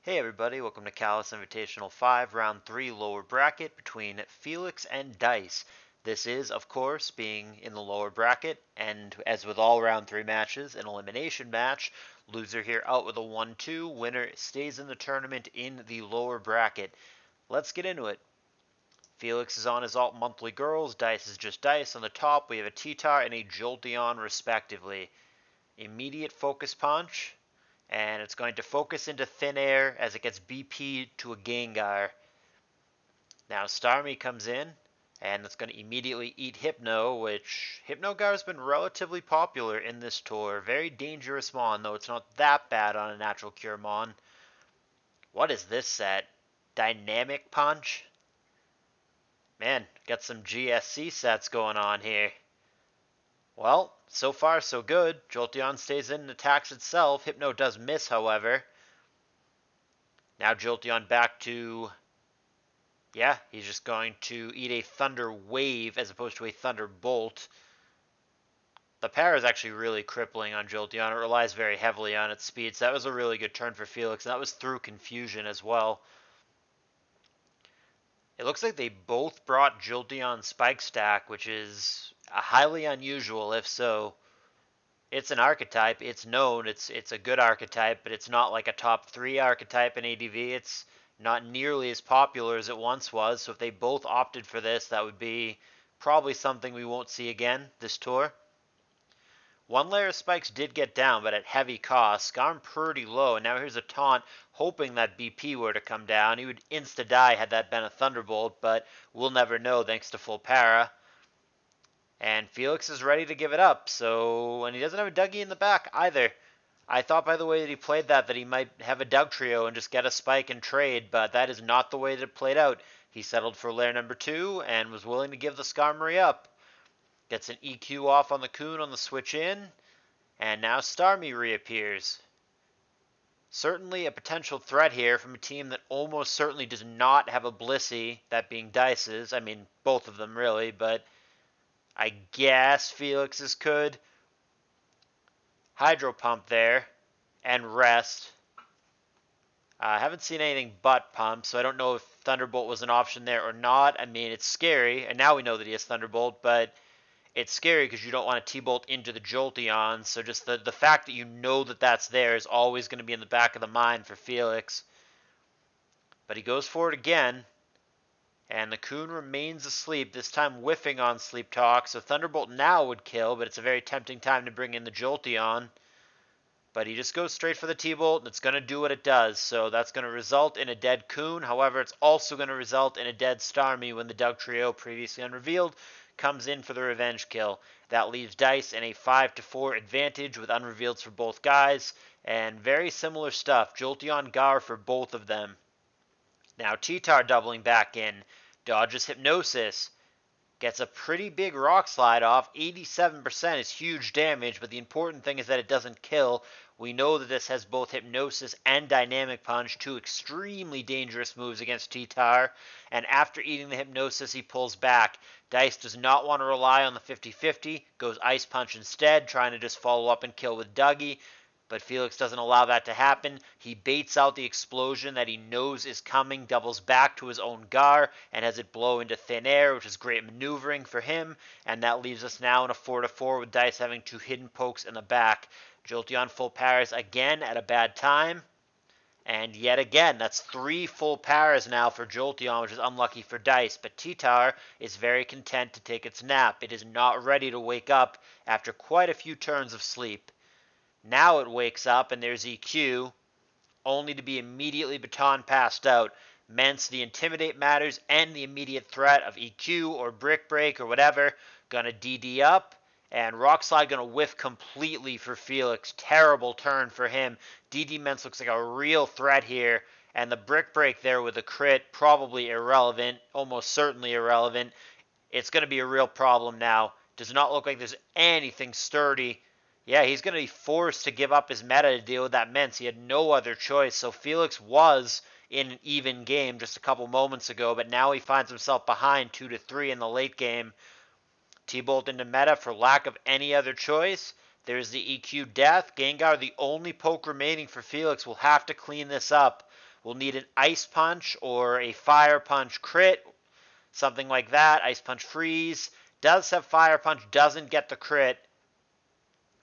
Hey everybody, welcome to CALLOUS Invitational 5, Round 3 lower bracket between Felix and Dice. This is, of course, being in the lower bracket, and as with all Round 3 matches, an elimination match. Loser here out with a 1-2, winner stays in the tournament in the lower bracket. Let's get into it. Felix is on his alt monthly girls, Dice is just Dice. On the top, we have a T-Tar and a Jolteon, respectively. Immediate focus punch, and it's going to focus into thin air as it gets BP to a Gengar. Now Starmie comes in, and it's going to immediately eat Hypno, which Hypnogar has been relatively popular in this tour. Very dangerous Mon, though it's not that bad on a natural cure Mon. What is this set? Dynamic Punch? Man, got some GSC sets going on here. Well, so far so good. Jolteon stays in and attacks itself. Hypno does miss, however. Now Jolteon back to... Yeah, he's just going to eat a Thunder Wave as opposed to a Thunderbolt. The power is actually really crippling on Jolteon. It relies very heavily on its speed, so that was a really good turn for Felix, and that was through confusion as well. It looks like they both brought Jolteon Spike Stack, which is highly unusual if so. It's an archetype. It's known. It's a good archetype, but it's not like a top 3 archetype in ADV. It's not nearly as popular as it once was. So if they both opted for this, that would be probably something we won't see again this tour. One layer of spikes did get down, but at heavy cost. Got him pretty low, and now here's a taunt, hoping that BP were to come down. He would insta-die had that been a Thunderbolt, but we'll never know thanks to full para. And Felix is ready to give it up, and he doesn't have a Dougie in the back either. I thought by the way that he played that he might have a Doug trio and just get a spike and trade, but that is not the way that it played out. He settled for layer number 2 and was willing to give the Skarmory up. Gets an EQ off on the Coon on the switch in, and now Starmie reappears. Certainly a potential threat here from a team that almost certainly does not have a Blissey, that being Dice's. I mean, both of them really, but I guess Felix's could. Hydro Pump there, and Rest. I haven't seen anything but Pump, so I don't know if Thunderbolt was an option there or not. I mean, it's scary, and now we know that he has Thunderbolt, but it's scary because you don't want to T-Bolt into the Jolteon, so just the fact that you know that that's there is always going to be in the back of the mind for Felix. But he goes for it again. And the Coon remains asleep, this time whiffing on Sleep Talk, so Thunderbolt now would kill, but it's a very tempting time to bring in the Jolteon. But he just goes straight for the T-Bolt, and it's going to do what it does, so that's going to result in a dead Coon. However, it's also going to result in a dead Starmie when the Doug Trio, previously unrevealed, comes in for the revenge kill. That leaves Dice in a 5-4 advantage with unrevealeds for both guys, and very similar stuff. Jolteon Gar for both of them. Now T-Tar doubling back in, dodges Hypnosis, gets a pretty big Rock Slide off. 87% is huge damage, but the important thing is that it doesn't kill. We know that this has both Hypnosis and Dynamic Punch, two extremely dangerous moves against T-Tar, and after eating the Hypnosis, he pulls back. Dice does not want to rely on the 50-50, goes Ice Punch instead, trying to just follow up and kill with Dougie. But Felix doesn't allow that to happen. He baits out the explosion that he knows is coming, doubles back to his own Gar, and has it blow into thin air, which is great maneuvering for him. And that leaves us now in a 4-4 with Dice having two hidden pokes in the back. Jolteon full paras again at a bad time. And yet again, that's 3 full paras now for Jolteon, which is unlucky for Dice. But T-Tar is very content to take its nap. It is not ready to wake up after quite a few turns of sleep. Now it wakes up and there's EQ, only to be immediately baton passed out. Mence the Intimidate matters and the immediate threat of EQ or Brick Break or whatever. Gonna DD up, and Rock Slide gonna whiff completely for Felix. Terrible turn for him. DD Mence looks like a real threat here, and the Brick Break there with a crit, probably irrelevant, almost certainly irrelevant. It's gonna be a real problem now. Does not look like there's anything sturdy. Yeah, he's going to be forced to give up his meta to deal with that Mence. He had no other choice. So Felix was in an even game just a couple moments ago, but now he finds himself behind 2-3 in the late game. T-Bolt into meta for lack of any other choice. There's the EQ death. Gengar, the only poke remaining for Felix, will have to clean this up. We'll need an Ice Punch or a Fire Punch crit, something like that. Ice Punch freeze. Does have Fire Punch, doesn't get the crit.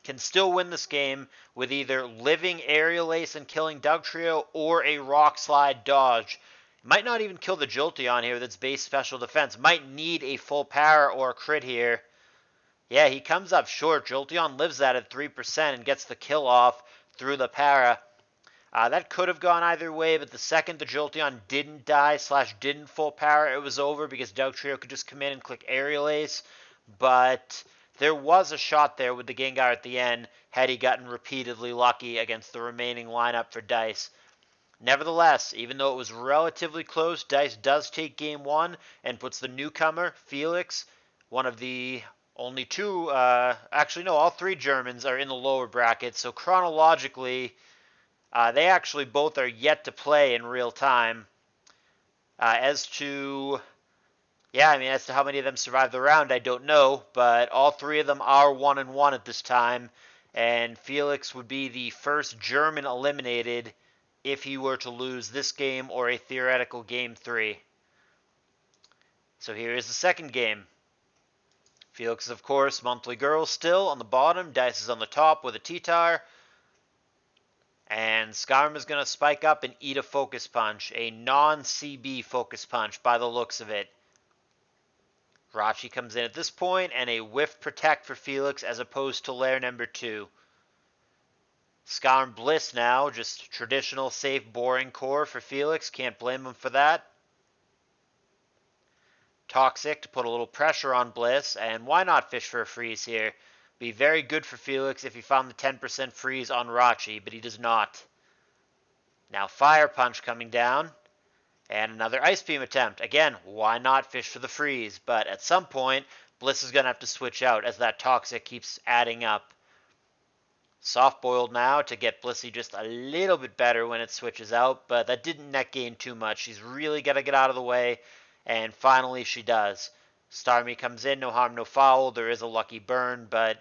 Can still win this game with either living Aerial Ace and killing Dugtrio or a Rock Slide dodge. Might not even kill the Jolteon here with its base special defense. Might need a full power or a crit here. Yeah, he comes up short. Jolteon lives that at 3% and gets the kill off through the para. That could have gone either way, but the second the Jolteon didn't die / didn't full power, it was over because Dugtrio could just come in and click Aerial Ace. But there was a shot there with the Gengar at the end had he gotten repeatedly lucky against the remaining lineup for Dice. Nevertheless, even though it was relatively close, Dice does take game one and puts the newcomer, Felix, one of the only two, actually no, all three Germans are in the lower bracket, so chronologically, they actually both are yet to play in real time. As to how many of them survive the round, I don't know, but all three of them are 1-1 at this time, and Felix would be the first German eliminated if he were to lose this game or a theoretical game 3. So here is the second game. Felix is, of course, Monthly Girl still on the bottom. Dice is on the top with a T-Tar. And Skarm is going to spike up and eat a Focus Punch. A non-CB Focus Punch by the looks of it. Rachi comes in at this point, and a Whiff Protect for Felix as opposed to Lair number 2. Skarm Bliss now, just traditional, safe, boring core for Felix. Can't blame him for that. Toxic to put a little pressure on Bliss, and why not fish for a freeze here? Be very good for Felix if he found the 10% freeze on Rachi, but he does not. Now Fire Punch coming down, and another Ice Beam attempt. Again, why not fish for the freeze? But at some point, Bliss is going to have to switch out as that Toxic keeps adding up. Soft Boiled now to get Blissey just a little bit better when it switches out, but that didn't net gain too much. She's really got to get out of the way, and finally she does. Starmie comes in, no harm, no foul. There is a lucky burn, but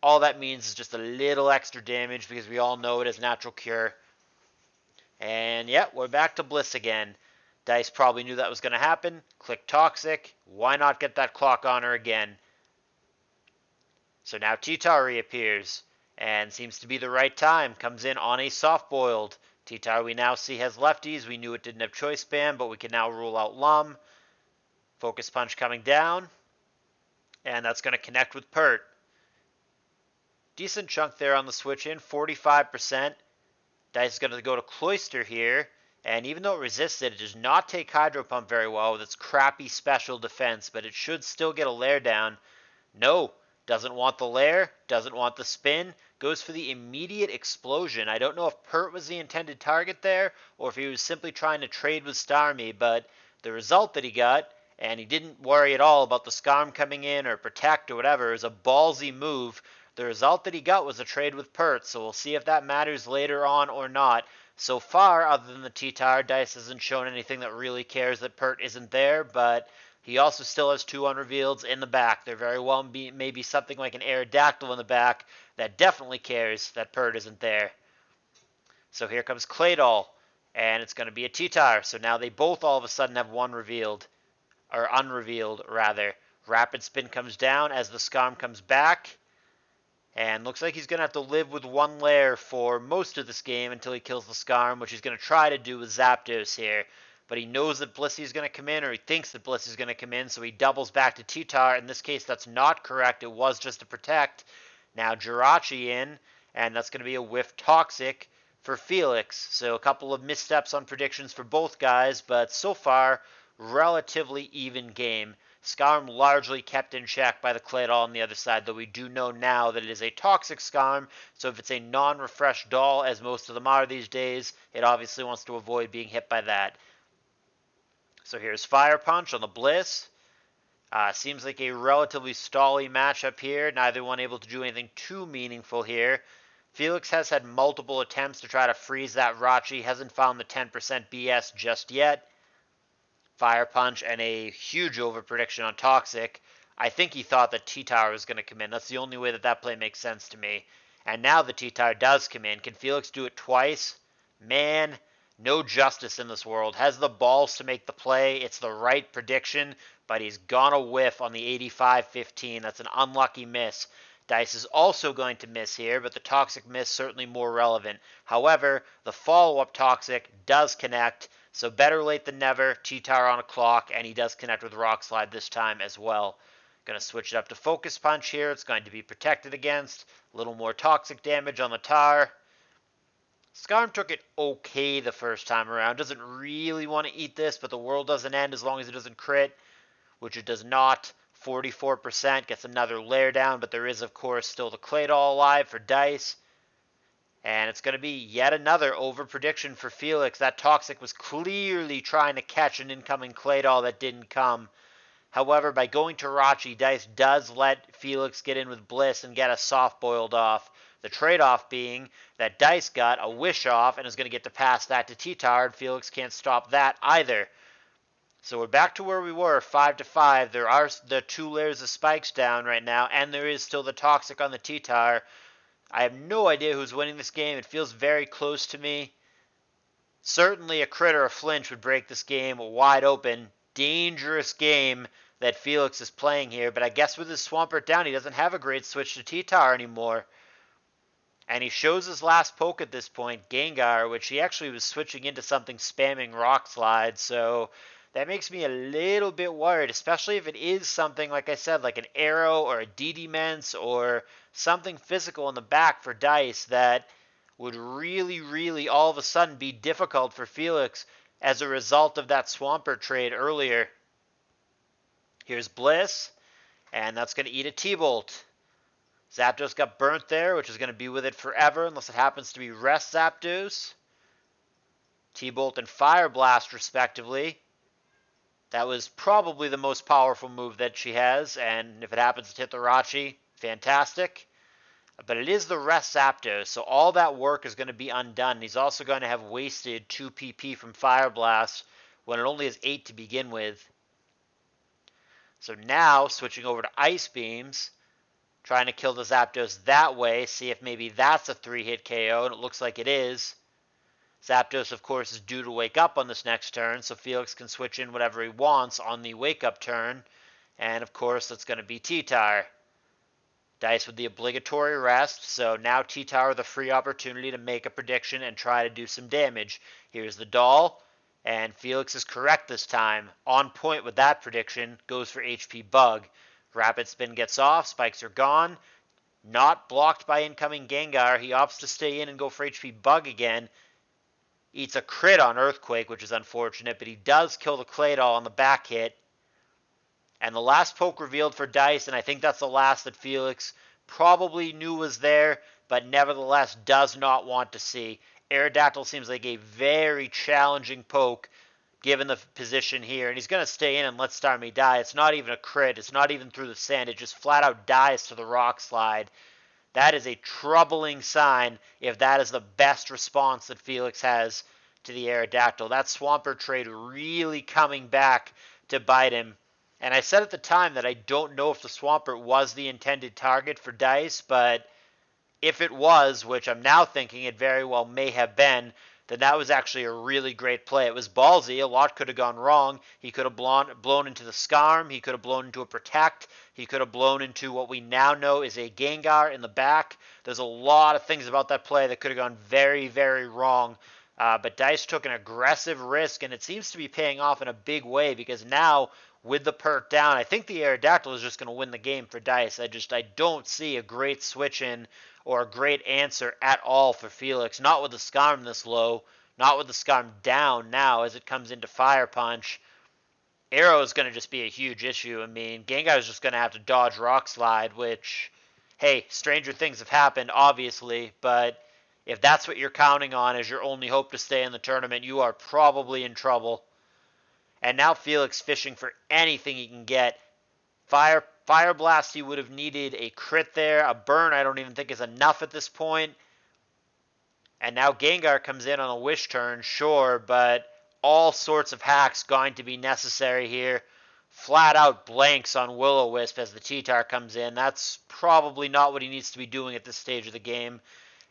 all that means is just a little extra damage because we all know it is natural cure. And yeah, we're back to Bliss again. Dice probably knew that was going to happen. Click Toxic. Why not get that clock on her again? So now T-Tar reappears. And seems to be the right time. Comes in on a soft-boiled. T-Tar we now see has lefties. We knew it didn't have choice spam, but we can now rule out Lum. Focus Punch coming down. And that's going to connect with Pert. Decent chunk there on the switch in. 45%. Dice is going to go to Cloyster here. And even though it resists it, it does not take Hydro Pump very well with its crappy special defense. But it should still get a Lair down. No. Doesn't want the Lair. Doesn't want the spin. Goes for the immediate explosion. I don't know if Pert was the intended target there, or if he was simply trying to trade with Starmie, but the result that he got, and he didn't worry at all about the Skarm coming in or protect or whatever, it was a ballsy move. The result that he got was a trade with Pert, so we'll see if that matters later on or not. So far, other than the T-Tar, Dice hasn't shown anything that really cares that Pert isn't there, but he also still has two unrevealeds in the back. There very well may be something like an Aerodactyl in the back that definitely cares that Pert isn't there. So here comes Claydol, and it's going to be a T-Tar. So now they both all of a sudden have one revealed, or unrevealed rather. Rapid Spin comes down as the Skarm comes back, and looks like he's going to have to live with one Lair for most of this game until he kills the Skarm, which he's going to try to do with Zapdos here. But he knows that Blissey is going to come in, or he thinks that Blissey is going to come in, so he doubles back to T-Tar. In this case, that's not correct. It was just to protect. Now Jirachi in, and that's going to be a Whiff Toxic for Felix. So a couple of missteps on predictions for both guys, but so far, relatively even game. Skarm largely kept in check by the Claydol on the other side, though we do know now that it is a Toxic Skarm, so if it's a non-refreshed doll, as most of them are these days, it obviously wants to avoid being hit by that. So here's Fire Punch on the Bliss. Seems like a relatively stally matchup here. Neither one able to do anything too meaningful here. Felix has had multiple attempts to try to freeze that Rachi. Hasn't found the 10% BS just yet. Fire Punch and a huge overprediction on Toxic. I think he thought that T-Tar was going to come in. That's the only way that play makes sense to me. And now the T-Tar does come in. Can Felix do it twice? Man, No justice in this world. Has the balls to make the play. It's the right prediction, but he's gonna whiff on the 85-15. That's an unlucky miss. Dice is also going to miss here, but the toxic miss certainly more relevant. However, the follow-up toxic does connect, so better late than never. T-Tar on a clock, and he does connect with Rock Slide this time as well. Going to switch it up to Focus Punch here. It's going to be protected against. A little more toxic damage on the Tar. Skarm took it okay the first time around. Doesn't really want to eat this, but the world doesn't end as long as it doesn't crit, which it does not. 44% gets another layer down, but there is, of course, still the Claydol alive for Dice. And it's going to be yet another over prediction for Felix. That Toxic was clearly trying to catch an incoming Claydol that didn't come. However, by going to Rachi, Dice does let Felix get in with Bliss and get a soft boiled off. The trade-off being that Dice got a wish off and is going to get to pass that to T-Tar, and Felix can't stop that either. So we're back to where we were, 5-5. There are the 2 layers of spikes down right now, and there is still the Toxic on the T-Tar. I have no idea who's winning this game. It feels very close to me. Certainly a crit or a flinch would break this game wide open. Dangerous game that Felix is playing here, but I guess with his Swampert down, he doesn't have a great switch to T-Tar anymore. And he shows his last poke at this point, Gengar, which he actually was switching into something spamming Rock Slide, so that makes me a little bit worried, especially if it is something, like I said, like an Arrow or a D-Demence or something physical in the back for Dice that would really, really all of a sudden be difficult for Felix as a result of that Swampert trade earlier. Here's Bliss, and that's going to eat a T-Bolt. Zapdos got burnt there, which is going to be with it forever unless it happens to be Rest Zapdos. T-Bolt and Fire Blast, respectively. That was probably the most powerful move that she has, and if it happens to hit the Rachi, fantastic. But it is the Rest Zapdos, so all that work is going to be undone. He's also going to have wasted 2 PP from Fire Blast when it only has 8 to begin with. So now, switching over to Ice Beams, trying to kill the Zapdos that way, see if maybe that's a 3-hit KO, and it looks like it is. Zapdos, of course, is due to wake up on this next turn, so Felix can switch in whatever he wants on the wake-up turn. And, of course, that's going to be T-Tar. Dice with the obligatory rest, so now T-Tar with a free opportunity to make a prediction and try to do some damage. Here's the doll, and Felix is correct this time. On point with that prediction, goes for HP Bug. Rapid Spin gets off, spikes are gone. Not blocked by incoming Gengar, he opts to stay in and go for HP Bug again. Eats a crit on Earthquake, which is unfortunate, but he does kill the Claydol on the back hit. And the last poke revealed for Dice, and I think that's the last that Felix probably knew was there, but nevertheless does not want to see. Aerodactyl seems like a very challenging poke, given the position here, and he's going to stay in and let Starmie die. It's not even a crit. It's not even through the sand. It just flat out dies to the Rock Slide. That is a troubling sign if that is the best response that Felix has to the Aerodactyl. That Swampert trade really coming back to bite him. And I said at the time that I don't know if the Swampert was the intended target for Dice, but if it was, which I'm now thinking it very well may have been, then that was actually a really great play. It was ballsy. A lot could have gone wrong. He could have blown into the Skarm. He could have blown into a Protect. He could have blown into what we now know is a Gengar in the back. There's a lot of things about that play that could have gone very, very wrong. But Dice took an aggressive risk, and it seems to be paying off in a big way because now, with the perk down, I think the Aerodactyl is just going to win the game for Dice. I don't see a great switch in or a great answer at all for Felix. Not with the Skarm this low. Not with the Skarm down now as it comes into Fire Punch. Arrow is going to just be a huge issue. I mean, Gengar is just going to have to dodge Rock Slide, which, hey, stranger things have happened, obviously, but if that's what you're counting on as your only hope to stay in the tournament, you are probably in trouble. And now Felix fishing for anything he can get. Fire Blast, he would have needed a crit there. A burn, I don't even think is enough at this point. And now Gengar comes in on a wish turn, sure, but all sorts of hacks going to be necessary here. Flat out blanks on Will-O-Wisp as the T-Tar comes in. That's probably not what he needs to be doing at this stage of the game.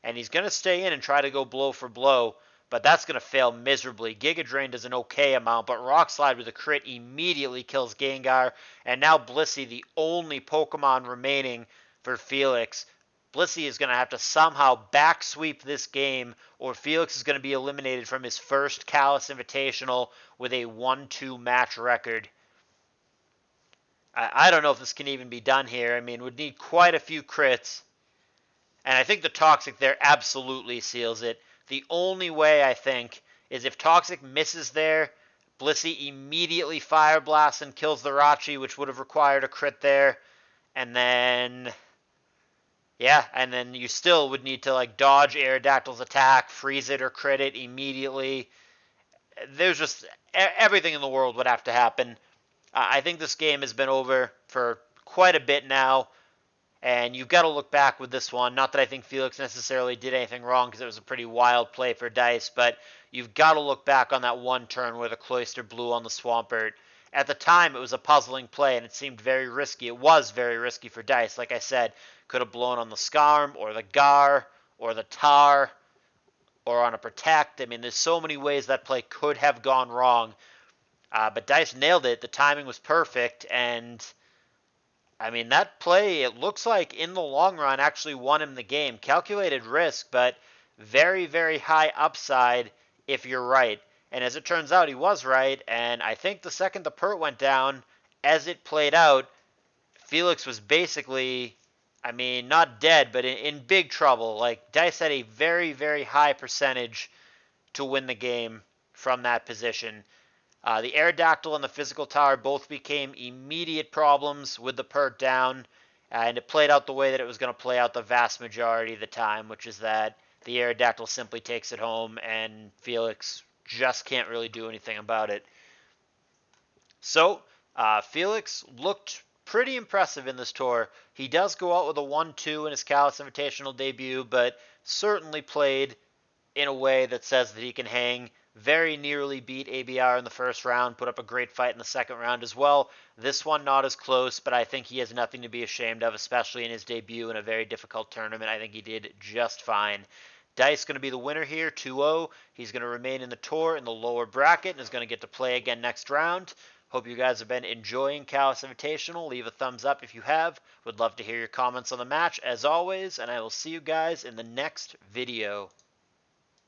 And he's going to stay in and try to go blow for blow. but that's going to fail miserably. Giga Drain does an okay amount, but Rock Slide with a crit immediately kills Gengar, and now Blissey, the only Pokemon remaining for Felix. Blissey is going to have to somehow back sweep this game, or Felix is going to be eliminated from his first CALLOUS Invitational with a 1-2 match record. I don't know if this can even be done here. I mean, would need quite a few crits. And I think the Toxic there absolutely seals it. The only way, I think, is if Toxic misses there, Blissey immediately Fire Blasts and kills the Rachi, which would have required a crit there. And then, yeah, and then you still would need to like dodge Aerodactyl's attack, freeze it or crit it immediately. There's just everything in the world would have to happen. I think this game has been over for quite a bit now. And you've got to look back with this one. Not that I think Felix necessarily did anything wrong because it was a pretty wild play for Dice, but you've got to look back on that one turn where the Cloyster blew on the Swampert. At the time, it was a puzzling play, and it seemed very risky. It was very risky for Dice. Like I said, could have blown on the Skarm, or the Gar, or the Tar, or on a Protect. I mean, there's so many ways that play could have gone wrong. But Dice nailed it. The timing was perfect, and I mean, that play, it looks like in the long run actually won him the game. Calculated risk, but very, very high upside if you're right. And as it turns out, he was right. And I think the second the Pert went down, as it played out, Felix was basically, I mean, not dead, but in big trouble. Like, Dice had a very, very high percentage to win the game from that position. The Aerodactyl and the Physical Tower both became immediate problems with the Pert down, and it played out the way that it was going to play out the vast majority of the time, which is that the Aerodactyl simply takes it home, and Felix just can't really do anything about it. So, Felix looked pretty impressive in this tour. He does go out with a 1-2 in his CALLOUS Invitational debut, but certainly played in a way that says that he can hang. Very nearly beat ABR in the first round, put up a great fight in the second round as well. This one not as close, but I think he has nothing to be ashamed of, especially in his debut in a very difficult tournament. I think he did just fine. Dice going to be the winner here, 2-0. He's going to remain in the tour in the lower bracket and is going to get to play again next round. Hope you guys have been enjoying CALLOUS Invitational. Leave a thumbs up if you have. Would love to hear your comments on the match, as always, and I will see you guys in the next video.